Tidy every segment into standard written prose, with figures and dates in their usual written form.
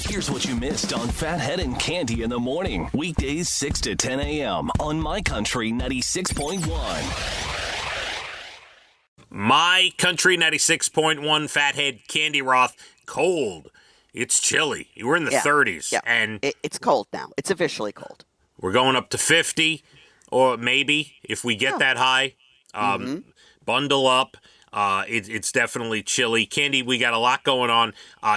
Here's what you missed on Phathead and Cande in the morning. Weekdays 6 to 10 a.m. on My Country 96.1. My Country 96.1, Phathead, Cande Roth. Cold. It's chilly. We're in the 30s. Yeah. And it's cold now. It's officially cold. we're going up to 50, or maybe if we get that high. Bundle up. It's definitely chilly. Cande, we got a lot going on.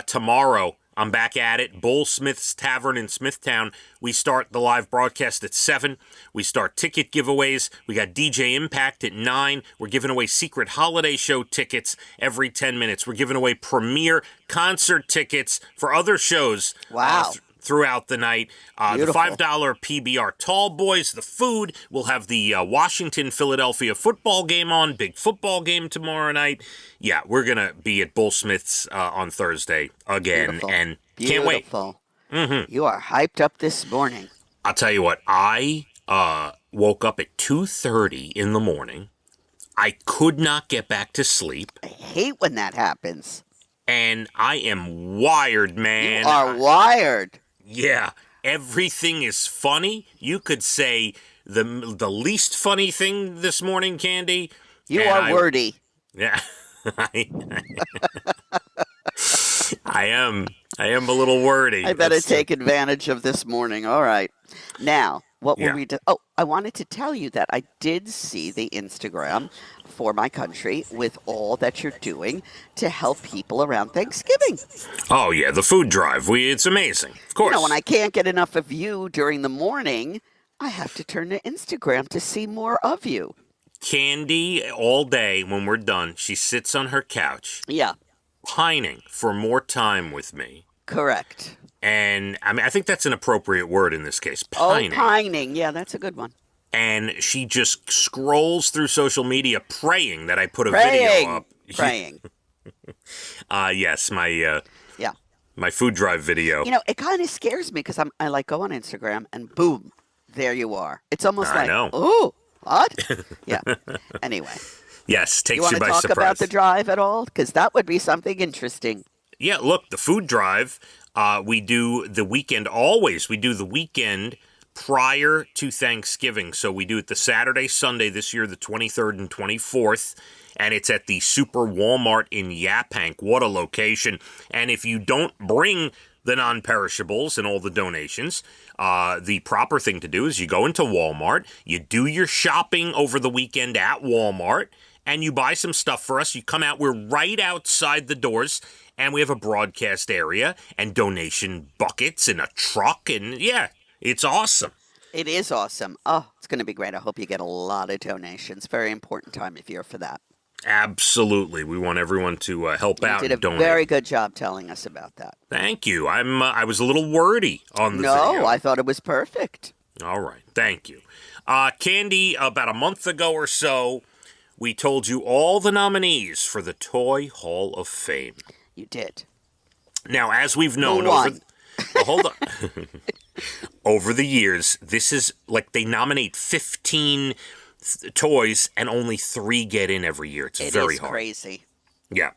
Tomorrow, I'm back at it. Bullsmith's Tavern in Smithtown. We start the live broadcast at 7. We start ticket giveaways. We got DJ Impact at 9. We're giving away secret holiday show tickets every 10 minutes. We're giving away premiere concert tickets for other shows. Wow. Throughout the night. The $5 PBR Tall Boys, the food. We'll have the Washington-Philadelphia football game on. Big football game tomorrow night. Yeah, we're going to be at Bullsmith's on Thursday again. Beautiful. And can't wait. You are hyped up this morning. I'll tell you what. I woke up at 2:30 in the morning. I could not get back to sleep. I hate when that happens. And I am wired, man. You are wired. Yeah, everything is funny. You could say the least funny thing this morning, Cande. You are wordy. Yeah, I am. I am a little wordy. I better take advantage of this morning. All right. Now, what were we doing? Oh, I wanted to tell you that I did see the Instagram for My Country with all that you're doing to help people around Thanksgiving. Oh, yeah, the food drive. It's amazing. Of course. You know, when I can't get enough of you during the morning, I have to turn to Instagram to see more of you. Cande, all day when we're done, she sits on her couch. Yeah. Pining for more time with me. Correct. And, I mean, I think that's an appropriate word in this case. Pining. Oh, pining. Yeah, that's a good one. And she just scrolls through social media praying that I put a video up. Praying. Yes, my food drive video. You know, it kind of scares me because I like go on Instagram and boom, there you are. It's almost like, oh, what? Yeah. Anyway. Yes, takes you by surprise. You want to talk about the drive at all? Because that would be something interesting. Yeah, look, the food drive, we do the weekend always. We do the weekend prior to Thanksgiving. So we do it the Saturday, Sunday this year, the 23rd and 24th. And it's at the Super Walmart in Yaphank. What a location. And if you don't bring the non-perishables and all the donations, the proper thing to do is you go into Walmart, you do your shopping over the weekend at Walmart, and you buy some stuff for us. You come out, we're right outside the doors, and we have a broadcast area and donation buckets and a truck, and yeah, it's awesome. It is awesome. Oh, it's going to be great. I hope you get a lot of donations. Very important time of year for that. Absolutely. We want everyone to help out and donate. You did a very good job telling us about that. Thank you. I was a little wordy on the video. No, I thought it was perfect. All right. Thank you. Cande, about a month ago or so, we told you all the nominees for the Toy Hall of Fame. You did. Now, as we've known hold on. Over the years, this is like they nominate 15 toys and only 3 get in every year. It's very hard. Crazy. Yeah.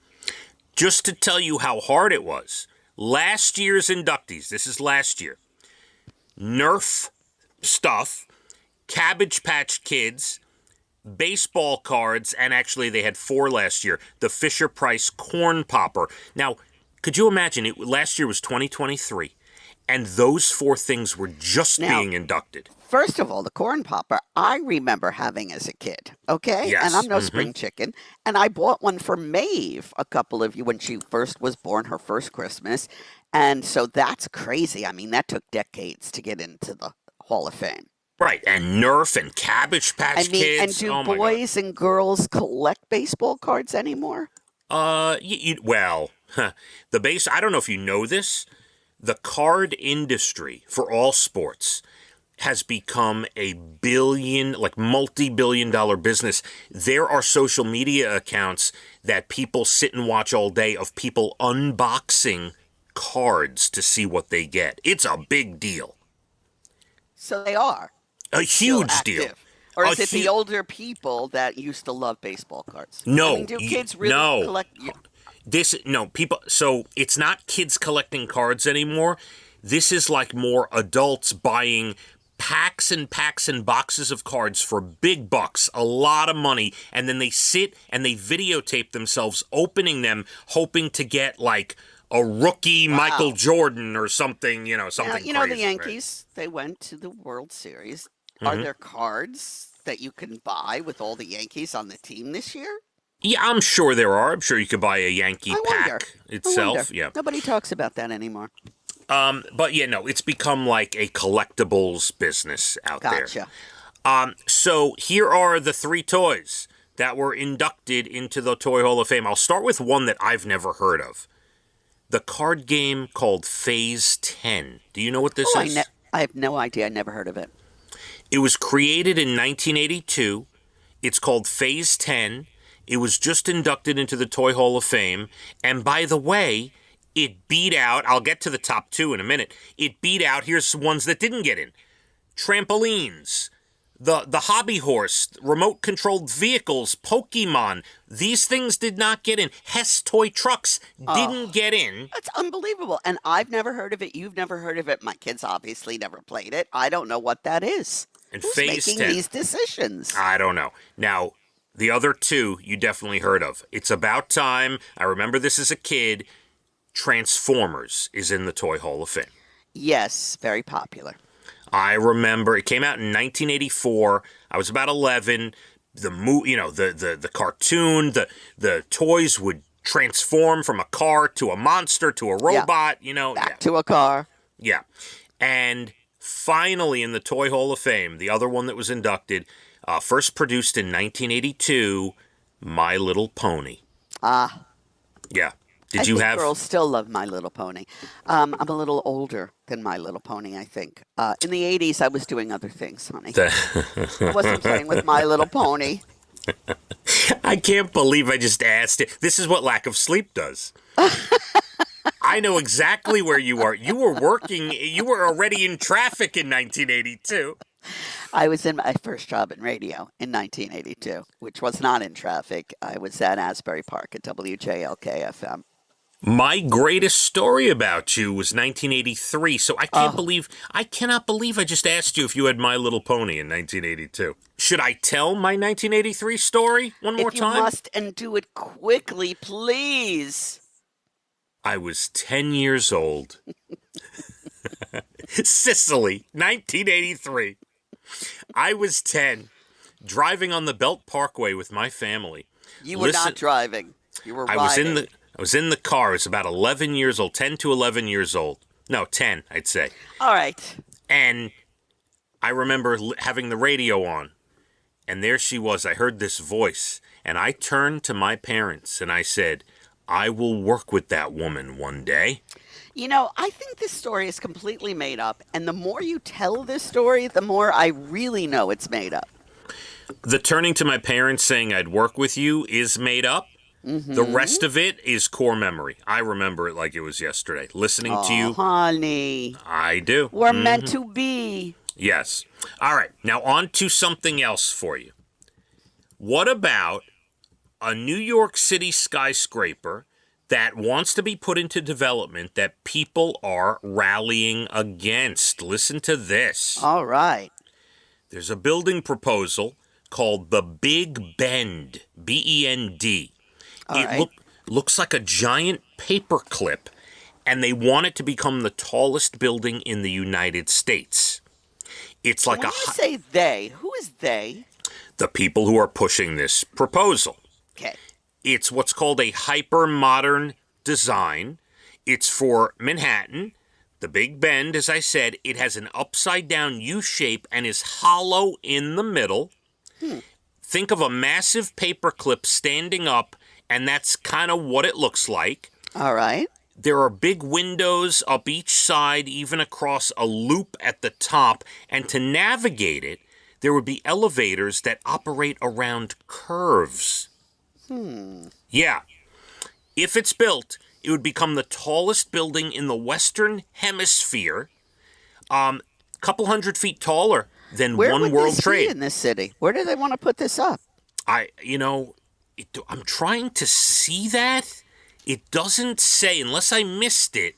Just to tell you how hard it was, last year's inductees, this is last year, Nerf stuff, Cabbage Patch Kids, baseball cards, and actually they had 4 last year, the Fisher-Price Corn Popper. Now, could you imagine, last year was 2023, and those 4 things were just being inducted. First of all, the corn popper, I remember having as a kid, okay? Yes. And I'm no spring chicken. And I bought one for Maeve when she first was born, her first Christmas. And so that's crazy. I mean, that took decades to get into the Hall of Fame. Right, and Nerf and Cabbage Patch Kids. And do boys and girls collect baseball cards anymore? I don't know if you know this. The card industry for all sports has become a multi-billion-dollar business. There are social media accounts that people sit and watch all day of people unboxing cards to see what they get. It's a big deal. So they are. A huge deal. Or is it the older people that used to love baseball cards? No. I mean, do kids really collect? People. So it's not kids collecting cards anymore. This is like more adults buying packs and packs and boxes of cards for big bucks, a lot of money, and then they sit and they videotape themselves opening them, hoping to get like a rookie Michael Jordan or something, something now, crazy. The Yankees, they went to the World Series. Are there cards that you can buy with all the Yankees on the team this year? Yeah, I'm sure there are. I'm sure you could buy a Yankee pack itself. I Yeah. Nobody talks about that anymore. But it's become like a collectibles business out there. Gotcha. So here are the 3 toys that were inducted into the Toy Hall of Fame. I'll start with one that I've never heard of. The card game called Phase 10. Do you know what this is? I have no idea. I never heard of it. It was created in 1982. It's called Phase 10. It was just inducted into the Toy Hall of Fame. And by the way, it beat out, I'll get to the top 2 in a minute. It beat out, here's ones that didn't get in. Trampolines, the hobby horse, remote-controlled vehicles, Pokemon. These things did not get in. Hess toy trucks didn't get in. That's unbelievable. And I've never heard of it. You've never heard of it. My kids obviously never played it. I don't know what that is. And Who's Phase making 10. these decisions? I don't know. Now, the other 2 you definitely heard of. It's About Time. I remember this as a kid. Transformers is in the Toy Hall of Fame. Yes, very popular. I remember it came out in 1984. I was about 11. The cartoon, the toys would transform from a car to a monster to a robot. Back to a car. Yeah, and finally in the Toy Hall of Fame, the other one that was inducted, first produced in 1982, My Little Pony. Yeah. I think girls still love My Little Pony. I'm a little older than My Little Pony, I think. In the 80s, I was doing other things, honey. I wasn't playing with My Little Pony. I can't believe I just asked it. This is what lack of sleep does. I know exactly where you are. You were working. You were already in traffic in 1982. I was in my first job in radio in 1982, which was not in traffic. I was at Asbury Park at WJLK FM. My greatest story about you was 1983, so I cannot believe I just asked you if you had My Little Pony in 1982. Should I tell my 1983 story one more time? If you must, and do it quickly, please. I was 10 years old. Sicily, 1983. I was 10, driving on the Belt Parkway with my family. You were not driving. You were riding. I was in the car. I was about 11 years old, 10 to 11 years old. No, 10, I'd say. All right. And I remember having the radio on, and there she was. I heard this voice, and I turned to my parents, and I said, I will work with that woman one day. I think this story is completely made up, and the more you tell this story, the more I really know it's made up. The turning to my parents saying I'd work with you is made up. Mm-hmm. The rest of it is core memory. I remember it like it was yesterday. Listening to you. Honey. I do. We're meant to be. Yes. All right. Now on to something else for you. What about a New York City skyscraper that wants to be put into development that people are rallying against? Listen to this. All right. There's a building proposal called the Big Bend, B-E-N-D. Looks like a giant paperclip, and they want it to become the tallest building in the United States. It's like when you say they, who is they? The people who are pushing this proposal. Okay. It's what's called a hyper-modern design. It's for Manhattan. The Big Bend, as I said, it has an upside-down U shape and is hollow in the middle. Think of a massive paperclip standing up, and that's kind of what it looks like. All right. There are big windows up each side, even across a loop at the top. And to navigate it, there would be elevators that operate around curves. Yeah. If it's built, it would become the tallest building in the Western Hemisphere. Couple 100 feet taller than One World Trade. Where would this be in this city? Where do they want to put this up? I'm trying to see that. It doesn't say, unless I missed it,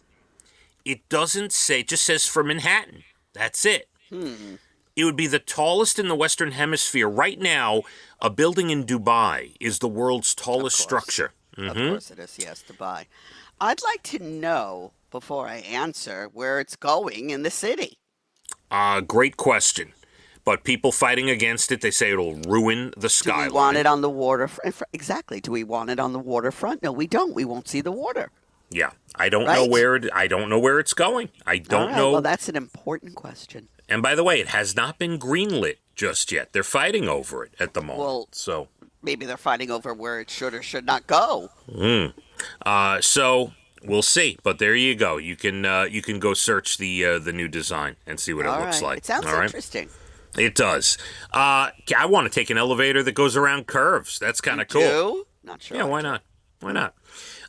it doesn't say, it just says for Manhattan. That's it. It would be the tallest in the Western Hemisphere. Right now, a building in Dubai is the world's tallest structure. Of course it is, yes, Dubai. I'd like to know, before I answer, where it's going in the city. Great question. But people fighting against it, they say it'll ruin the skyline. Do we want it on the water? Exactly. Do we want it on the waterfront? No, we don't. We won't see the water. Yeah, I don't know where I don't know where it's going. I don't know. Well, that's an important question. And by the way, it has not been greenlit just yet. They're fighting over it at the moment. Well, so maybe they're fighting over where it should or should not go. So we'll see. But there you go. You can go search the new design and see what it looks like. It sounds interesting. It does. I want to take an elevator that goes around curves. That's kind of cool. Do? Not sure. Yeah, why not? Why not?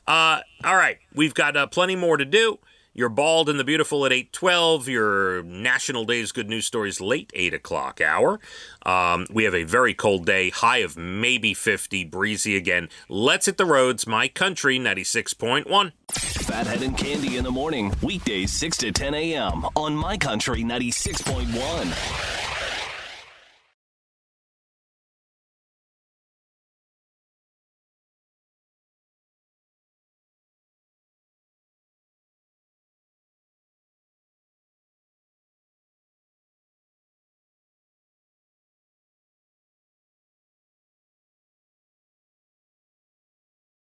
All right, we've got plenty more to do. Your Bald and the Beautiful at 8:12. Your National Day's Good News Stories late 8 o'clock hour. We have a very cold day, high of maybe 50, breezy again. Let's hit the roads. My Country 96.1. Phathead and Cande in the morning, weekdays 6 to 10 a.m. on My Country 96.1.